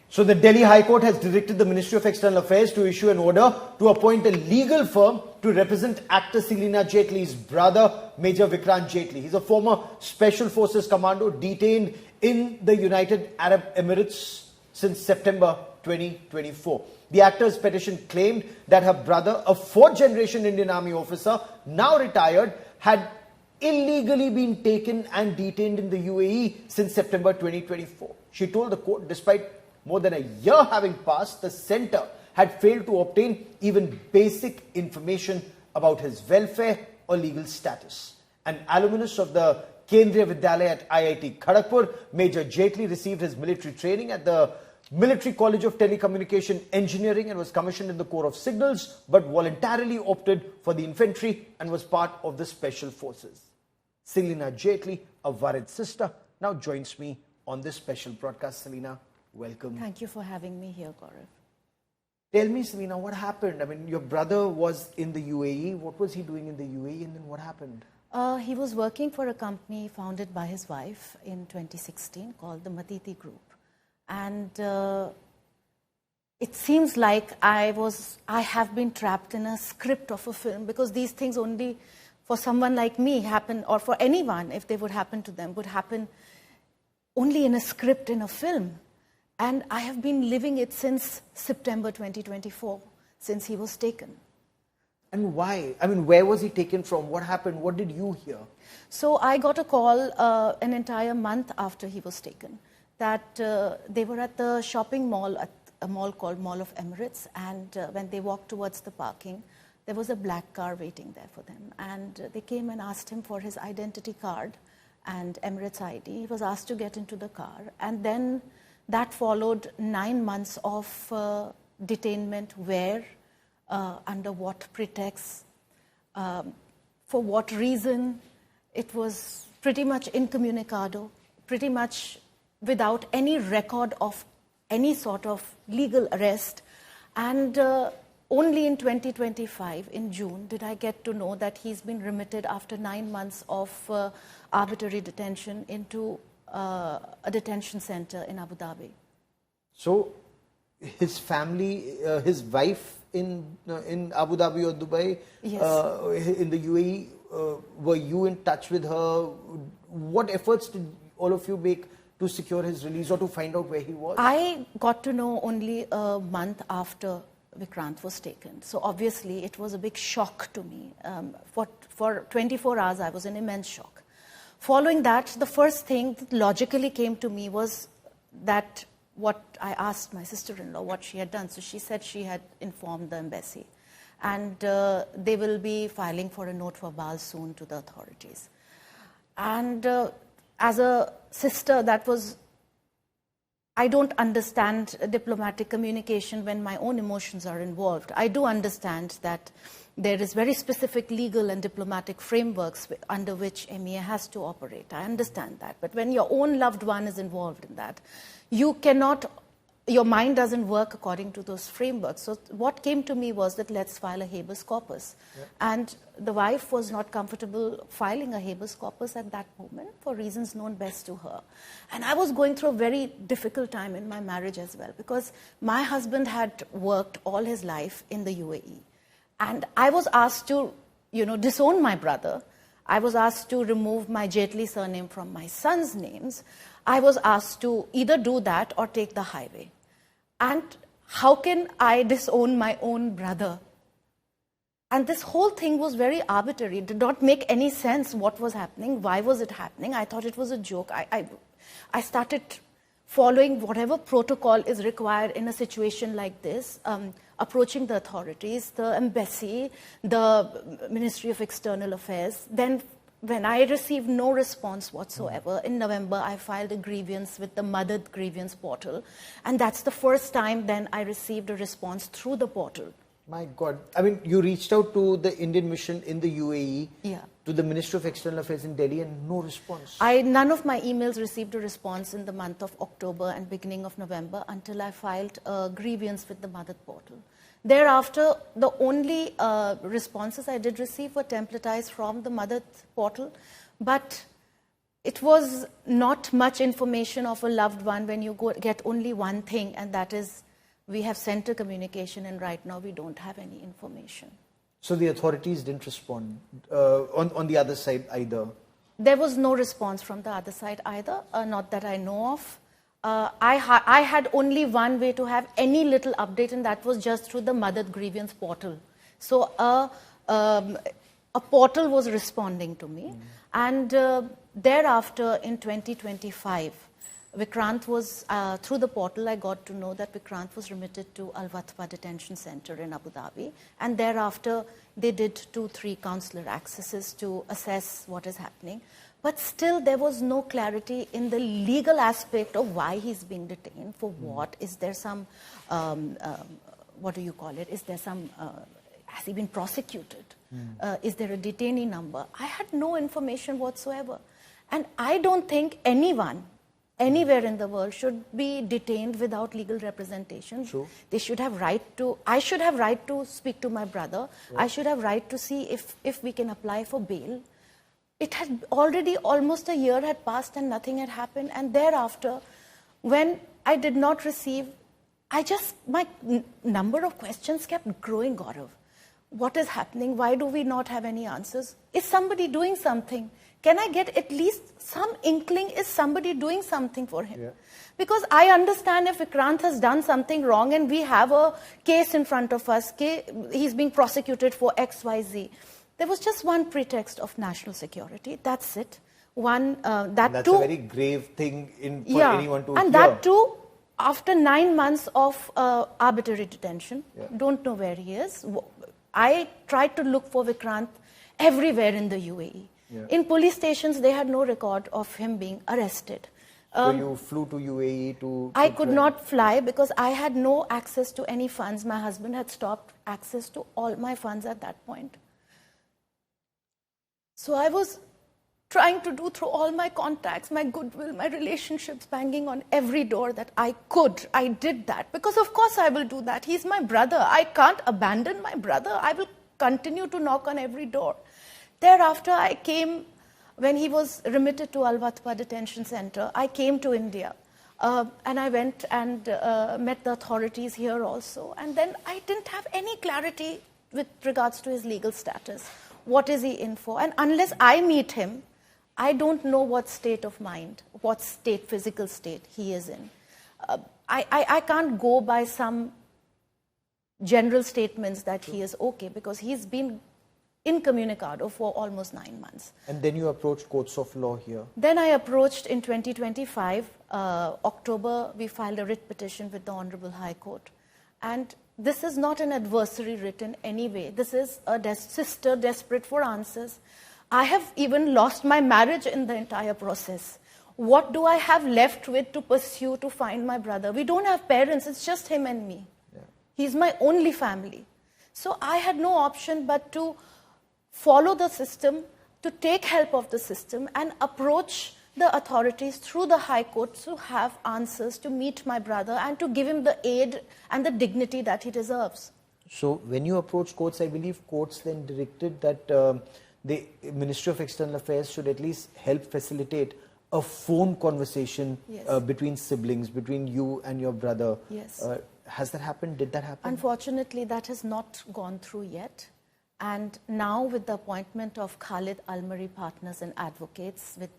So the Delhi High Court has directed the Ministry of External Affairs to issue an order to appoint a legal firm to represent actor Celina Jaitly's brother, Major Vikrant Jaitly. He's a former Special Forces commando detained in the United Arab Emirates since September 2024. The actor's petition claimed that her brother, a fourth-generation Indian Army officer, now retired, had illegally been taken and detained in the UAE since September 2024. She told the court, despite more than a year having passed, the centre had failed to obtain even basic information about his welfare or legal status. An alumnus of the Kendriya Vidyalaya at IIT Kharagpur, Major Jetley received his military training at the Military College of Telecommunication Engineering and was commissioned in the Corps of Signals, but voluntarily opted for the infantry and was part of the Special Forces. Celina Jaitly, a Warid sister, now joins me on this special broadcast. Celina, welcome. Thank you for having me here, Gaurav. Tell me, Celina, what happened? I mean, your brother was in the UAE. What was he doing in the UAE, and then what happened? He was working for a company founded by his wife in 2016 called the Matiti Group. And it seems like I have been trapped in a script of a film, because these things only for someone like me happen, or for anyone, if they would happen to them, would happen only in a script in a film. And I have been living it since September 2024, since he was taken. And why? I mean, where was he taken from? What happened? What did you hear? So I got a call an entire month after he was taken, that they were at the shopping mall, at a mall called Mall of Emirates, and when they walked towards the parking, there was a black car waiting there for them. And they came and asked him for his identity card and Emirates ID. He was asked to get into the car, and then that followed 9 months of detainment. Where, under what pretext, for what reason. It was pretty much incommunicado, pretty much without any record of any sort of legal arrest. And only in 2025, in June, did I get to know that he's been remitted after 9 months of arbitrary detention into a detention center in Abu Dhabi. So his family, his wife in Abu Dhabi or Dubai, Yes. In the UAE, were you in touch with her? What efforts did all of you make to secure his release or to find out where he was? I got to know only a month after Vikrant was taken. So obviously it was a big shock to me. For 24 hours I was in immense shock. Following that, the first thing that logically came to me was that what I asked my sister-in-law what she had done. So she said she had informed the embassy, and they will be filing for a note for bail soon to the authorities. And as a sister, I don't understand diplomatic communication when my own emotions are involved. I do understand that there is very specific legal and diplomatic frameworks under which MEA has to operate. I understand that. But when your own loved one is involved in that, your mind doesn't work according to those frameworks. So what came to me was that let's file a habeas corpus. Yeah. And the wife was not comfortable filing a habeas corpus at that moment for reasons known best to her. And I was going through a very difficult time in my marriage as well, because my husband had worked all his life in the UAE. And I was asked to, disown my brother. I was asked to remove my Jetley surname from my son's names. I was asked to either do that or take the highway. And how can I disown my own brother? And this whole thing was very arbitrary. It did not make any sense what was happening. Why was it happening? I thought it was a joke. I started following whatever protocol is required in a situation like this, approaching the authorities, the embassy, the Ministry of External Affairs. Then when I received no response whatsoever, in November, I filed a grievance with the Madad grievance portal. And that's the first time then I received a response through the portal. My God. I mean, you reached out to the Indian mission in the UAE, yeah, to the Ministry of External Affairs in Delhi, and no response. None of my emails received a response in the month of October and beginning of November until I filed a grievance with the Madad portal. Thereafter, the only responses I did receive were templatized from the Madad portal. But it was not much information of a loved one when you get only one thing, and that is we have sent a communication and right now we don't have any information. So the authorities didn't respond on the other side either? There was no response from the other side either, not that I know of. I had only one way to have any little update, and that was just through the Madad Grievance portal. So a portal was responding to me. And thereafter, in 2025, Vikrant was, through the portal, I got to know that Vikrant was remitted to Al-Wathba Detention Center in Abu Dhabi. And thereafter, they did 2-3 consular accesses to assess what is happening. But still, there was no clarity in the legal aspect of why he's being detained, for what. Is there some, what do you call it? Is there some, has he been prosecuted? Is there a detainee number? I had no information whatsoever. And I don't think anyone, anywhere in the world, should be detained without legal representation. True. They should have right to, I should have right to speak to my brother. Yeah. I should have right to see if we can apply for bail. It had already almost a year had passed and nothing had happened. And thereafter, when I did not receive, my number of questions kept growing, Gaurav. What is happening? Why do we not have any answers? Is somebody doing something? Can I get at least some inkling? Is somebody doing something for him? Yeah. Because I understand if Vikrant has done something wrong and we have a case in front of us, he's being prosecuted for XYZ. There was just one pretext of national security. That's it. That's a very grave thing for anyone to hear. And that too, after 9 months of arbitrary detention. Yeah. Don't know where he is. I tried to look for Vikrant everywhere in the UAE. Yeah. In police stations, they had no record of him being arrested. So you flew to UAE to... I could not fly because I had no access to any funds. My husband had stopped access to all my funds at that point. So I was trying to do through all my contacts, my goodwill, my relationships, banging on every door that I could. I did that because of course I will do that. He's my brother. I can't abandon my brother. I will continue to knock on every door. Thereafter, I came, when he was remitted to Al-Wathba Detention Center, I came to India. And I went and met the authorities here also. And then I didn't have any clarity with regards to his legal status. What is he in for? And unless I meet him, I don't know what state of mind, what state, physical state he is in. I can't go by some general statements that he is okay, because he's been incommunicado for almost 9 months. And then you approached courts of law here? Then I approached in 2025, October, we filed a writ petition with the Honorable High Court. And this is not an adversary writ in any way. This is a sister desperate for answers. I have even lost my marriage in the entire process. What do I have left with to pursue to find my brother? We don't have parents, it's just him and me. Yeah. He's my only family. So I had no option but to follow the system, to take help of the system and approach the authorities through the High Court to have answers, to meet my brother and to give him the aid and the dignity that he deserves. So when you approach courts, I believe courts then directed that the Ministry of External Affairs should at least help facilitate a phone conversation between siblings, between you and your brother. Yes. Has that happened? Did that happen? Unfortunately, that has not gone through yet. And now with the appointment of Khalid Al-Mari Partners and Advocates with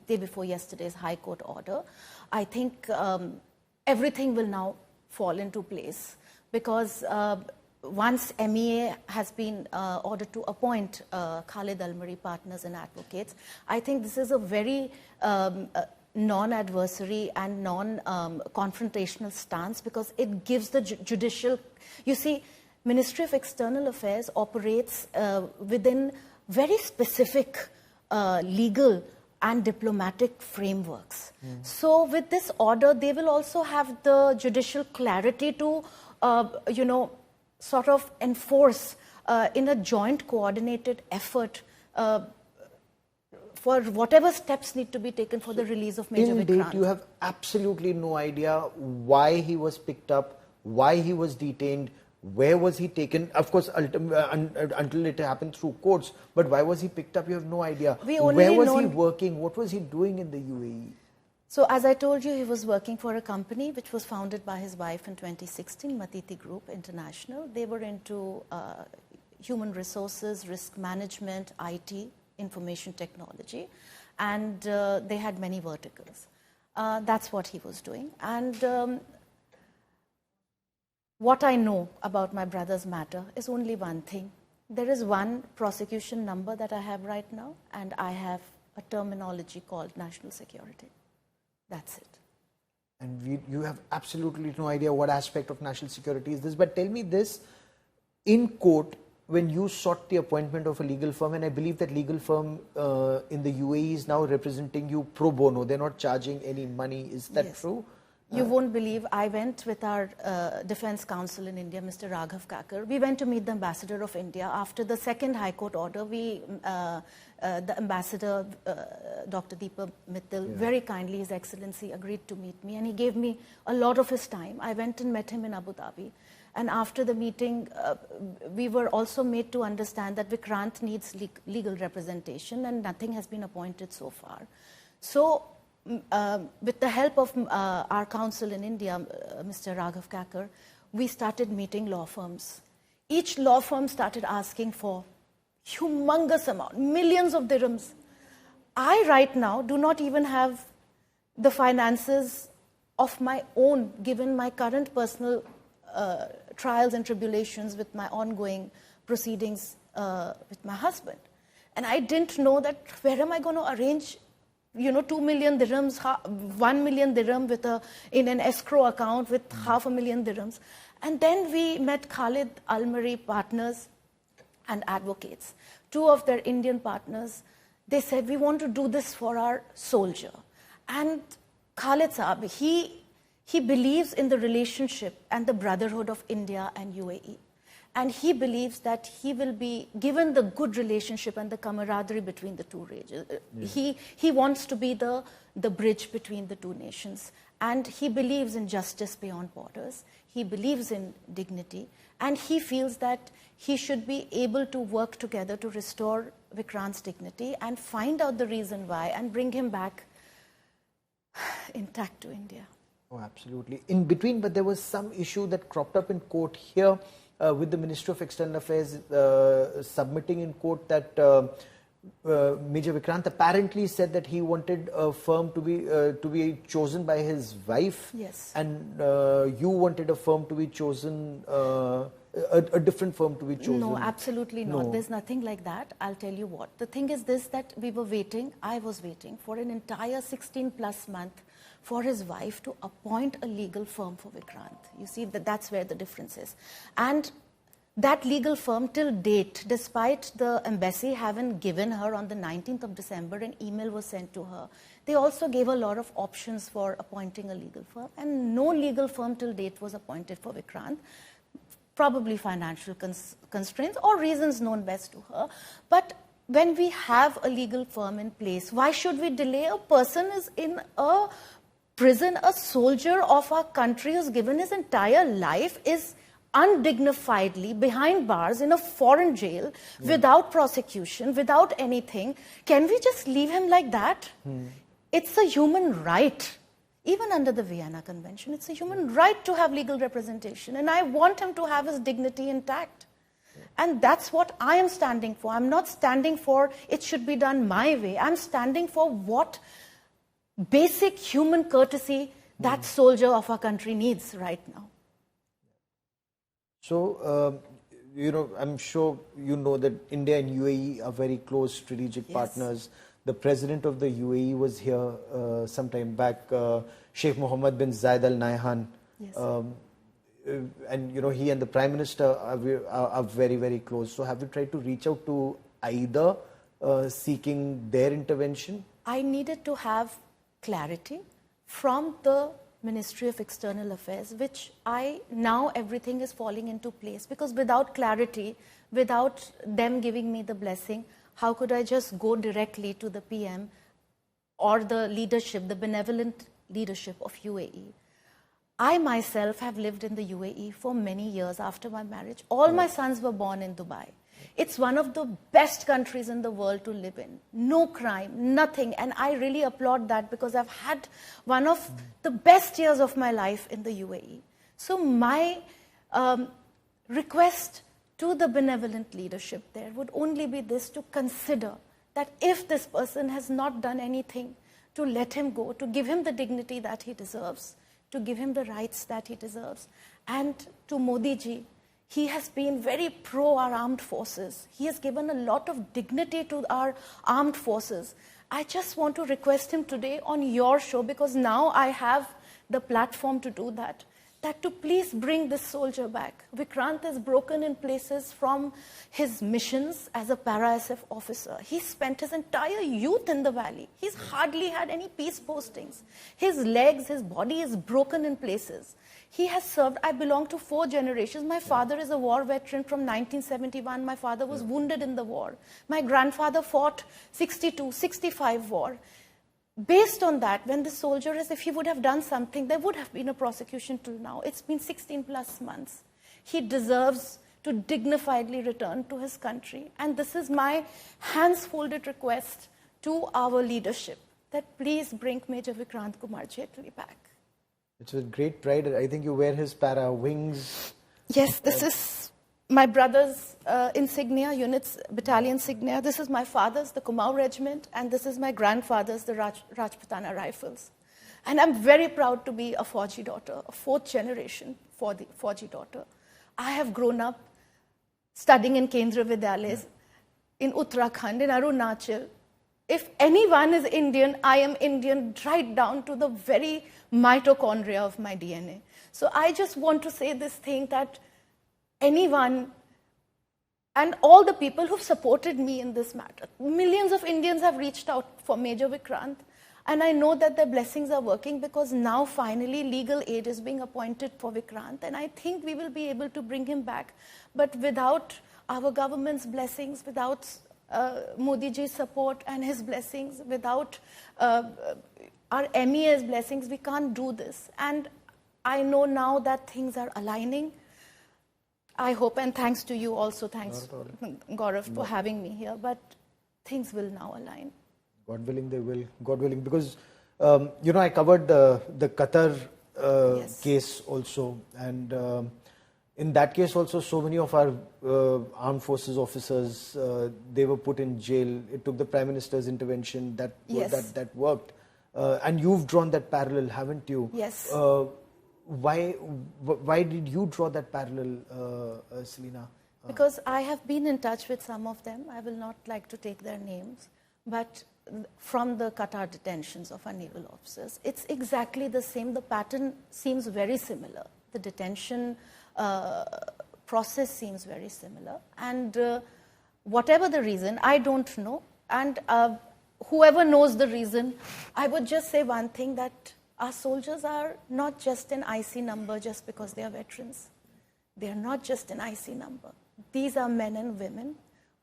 day before yesterday's High Court order, I think everything will now fall into place, because once MEA has been ordered to appoint Khalid Al-Mari Partners and Advocates, I think this is a very non-adversary and non-confrontational stance, because it gives the judicial... You see, Ministry of External Affairs operates within very specific legal and diplomatic frameworks. So with this order, they will also have the judicial clarity to, sort of enforce in a joint coordinated effort for whatever steps need to be taken for the release of Major Vikrant. Till date, you have absolutely no idea why he was picked up, why he was detained, Where was he taken? Of course, until it happened through courts. But why was he picked up? You have no idea. Where was he working? What was he doing in the UAE? So as I told you, he was working for a company which was founded by his wife in 2016, Matiti Group International. They were into human resources, risk management, IT, information technology, and they had many verticals. That's what he was doing. And what I know about my brother's matter is only one thing. There is one prosecution number that I have right now, and I have a terminology called national security. That's it. And you have absolutely no idea what aspect of national security is this. But tell me this, in court, when you sought the appointment of a legal firm, and I believe that legal firm in the UAE is now representing you pro bono, they're not charging any money. Is that true? You won't believe, I went with our defense counsel in India, Mr. Raghav Kakar. We went to meet the ambassador of India. After the second High Court order, the ambassador, Dr. Deepa Mittal, very kindly, His Excellency, agreed to meet me. And he gave me a lot of his time. I went and met him in Abu Dhabi. And after the meeting, we were also made to understand that Vikrant needs legal representation, and nothing has been appointed so far. So, with the help of our counsel in India, Mr. Raghav Kakar, we started meeting law firms. Each law firm started asking for humongous amount, millions of dirhams. I right now do not even have the finances of my own, given my current personal trials and tribulations with my ongoing proceedings with my husband. And I didn't know that where am I going to arrange 2 million dirhams, 1 million dirham in an escrow account with 500,000 dirhams. And then we met Khalid Al-Mari partners and advocates. Two of their Indian partners, they said, we want to do this for our soldier. And Khalid Saab, he believes in the relationship and the brotherhood of India and UAE. And he believes that he will be given the good relationship and the camaraderie between the two regions. He wants to be the bridge between the two nations. And he believes in justice beyond borders. He believes in dignity. And he feels that he should be able to work together to restore Vikrant's dignity and find out the reason why and bring him back intact to India. Oh, absolutely. In between, but there was some issue that cropped up in court here. With the Ministry of External Affairs submitting in court that Major Vikrant apparently said that he wanted a firm to be chosen by his wife. Yes. And you wanted a firm to be chosen, a different firm to be chosen. No, absolutely not. No. There's nothing like that. I'll tell you what. The thing is this, that we were waiting, I was waiting for an entire 16 plus month for his wife to appoint a legal firm for Vikrant. You see, that's where the difference is. And that legal firm till date, despite the embassy having given her on the 19th of December, an email was sent to her. They also gave a lot of options for appointing a legal firm, and no legal firm till date was appointed for Vikrant. Probably financial constraints or reasons known best to her. But when we have a legal firm in place, why should we delay? A person is in a prison, a soldier of our country who's given his entire life is undignifiedly behind bars in a foreign jail without prosecution, without anything. Can we just leave him like that? It's a human right. Even under the Vienna Convention, it's a human right to have legal representation. And I want him to have his dignity intact. And that's what I am standing for. I'm not standing for it should be done my way. I'm standing for what basic human courtesy that soldier of our country needs right now. So, I'm sure you know that India and UAE are very close strategic partners. The president of the UAE was here some time back, Sheikh Mohammed bin Zayed Al Nahyan. Yes. And he and the Prime Minister are very, very close. So have you tried to reach out to either seeking their intervention? I needed to have clarity from the Ministry of External Affairs, which now everything is falling into place, because without clarity, without them giving me the blessing, how could I just go directly to the PM or the leadership, the benevolent leadership of UAE? I myself have lived in the UAE for many years after my marriage. All my sons were born in Dubai. It's one of the best countries in the world to live in. No crime, nothing. And I really applaud that because I've had one of the best years of my life in the UAE. So my request to the benevolent leadership there would only be this: to consider that if this person has not done anything, to let him go, to give him the dignity that he deserves, to give him the rights that he deserves. And to Modi ji, he has been very pro our armed forces. He has given a lot of dignity to our armed forces. I just want to request him today on your show, because now I have the platform to do that, that to please bring this soldier back. Vikrant is broken in places from his missions as a para-SF officer. He spent his entire youth in the valley. He's hardly had any peace postings. His legs, his body is broken in places. He has served. I belong to 4 generations. My father is a war veteran from 1971. My father was wounded in the war. My grandfather fought 62, 65 war. Based on that, when the soldier is, if he would have done something, there would have been a prosecution till now. It's been 16 plus months. He deserves to dignifiedly return to his country. And this is my hands-folded request to our leadership, that please bring Major Vikrant Kumar Jaitly back. It's with great pride. I think you wear his para wings. Yes, this is my brother's insignia, unit's battalion insignia. This is my father's, the Kumaon Regiment, and this is my grandfather's, the Rajputana Rifles. And I'm very proud to be a Fauji daughter, a 4th generation Fauji daughter. I have grown up studying in Kendra Vidyalayas, in Uttarakhand, in Arunachal. If anyone is Indian, I am Indian right down to the very mitochondria of my DNA. So I just want to say this thing, that anyone and all the people who've supported me in this matter, millions of Indians have reached out for Major Vikrant, and I know that their blessings are working, because now finally legal aid is being appointed for Vikrant, and I think we will be able to bring him back. But without our government's blessings, without Modi ji's support and his blessings, without our MEA's blessings, we can't do this. And I know now that things are aligning. I hope, and thanks to you also, thanks Gaurav for having me here, but things will now align. God willing, they will. God willing, because I covered the Qatar case also, and in that case also, so many of our armed forces officers, they were put in jail. It took the Prime Minister's intervention that worked, and you've drawn that parallel, haven't you? Yes. Why did you draw that parallel, Celina? Because I have been in touch with some of them. I will not like to take their names, but from the Qatar detentions of our naval officers, it's exactly the same. The pattern seems very similar. The detention process seems very similar. And whatever the reason, I don't know. And whoever knows the reason, I would just say one thing, that our soldiers are not just an IC number just because they are veterans. They are not just an IC number. These are men and women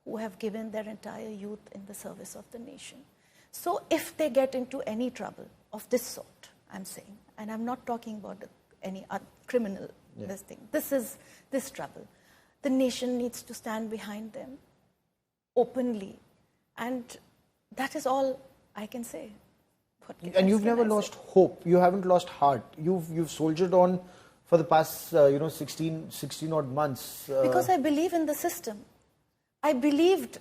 who have given their entire youth in the service of the nation. So if they get into any trouble of this sort, I'm saying, and I'm not talking about any criminal thing. This is this trouble. The nation needs to stand behind them openly. And that is all I can say. And you've never lost hope. You haven't lost heart. You've soldiered on for the past 16 odd months. Because I believe in the system. I believed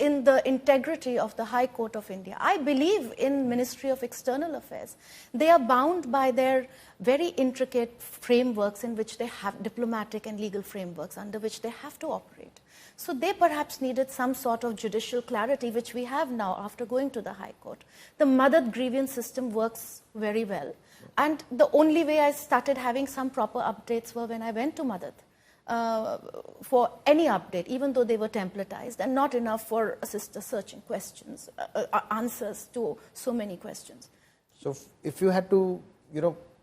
in the integrity of the High Court of India. I believe in Ministry of External Affairs. They are bound by their very intricate frameworks in which they have diplomatic and legal frameworks under which they have to operate. So they perhaps needed some sort of judicial clarity, which we have now after going to the High Court. The Madad grievance system works very well. And the only way I started having some proper updates were when I went to Madad for any update, even though they were templatized, and not enough for assist searching questions, answers to so many questions. So if you had to,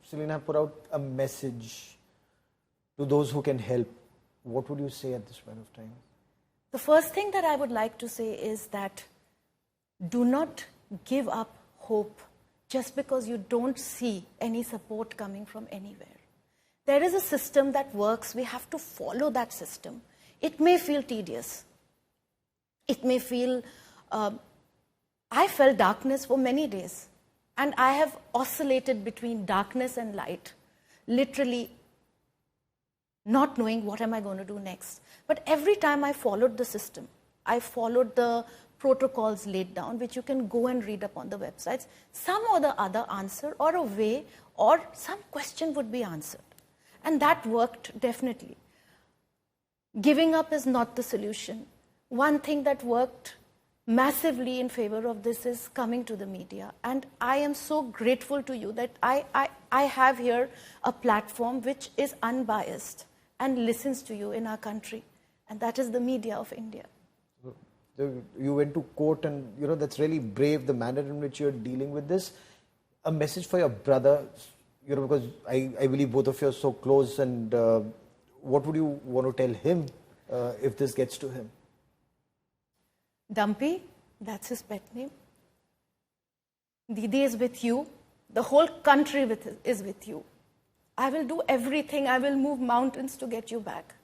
Celina, put out a message to those who can help, what would you say at this point of time? The first thing that I would like to say is that do not give up hope just because you don't see any support coming from anywhere. There is a system that works. We have to follow that system. It may feel tedious. It may feel... I felt darkness for many days. And I have oscillated between darkness and light, literally not knowing what am I going to do next. But every time I followed the system, I followed the protocols laid down, which you can go and read up on the websites, some or the other answer or a way or some question would be answered. And that worked definitely. Giving up is not the solution. One thing that worked massively in favor of this is coming to the media. And I am so grateful to you that I have here a platform which is unbiased and listens to you in our country. And that is the media of India. You went to court and, that's really brave, the manner in which you're dealing with this. A message for your brother, because I believe both of you are so close, and what would you want to tell him if this gets to him? Dumpy, that's his pet name. Didi is with you. The whole country is with you. I will do everything. I will move mountains to get you back.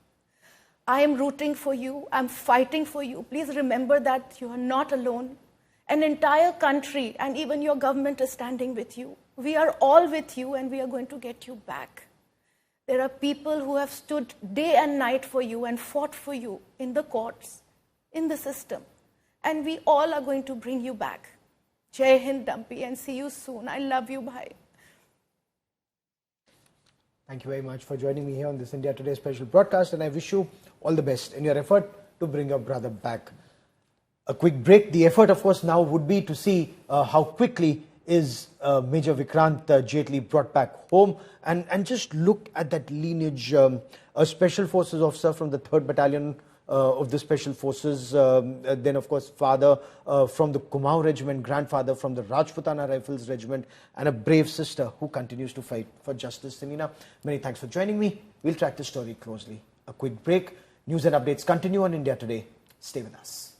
I am rooting for you. I'm fighting for you. Please remember that you are not alone. An entire country and even your government is standing with you. We are all with you and we are going to get you back. There are people who have stood day and night for you and fought for you in the courts, in the system. And we all are going to bring you back. Jai Hind, Dumpy, and see you soon. I love you, bhai. Thank you very much for joining me here on this India Today special broadcast, and I wish you all the best in your effort to bring your brother back. A quick break. The effort, of course, now would be to see how quickly is Major Vikrant Jaitly brought back home, and just look at that lineage. A Special Forces officer from the 3rd Battalion of the Special Forces, then of course father from the Kumaon Regiment, grandfather from the Rajputana Rifles Regiment, and a brave sister who continues to fight for justice. Celina, many thanks for joining me. We'll track the story closely. A quick break. News and updates continue on India Today. Stay with us.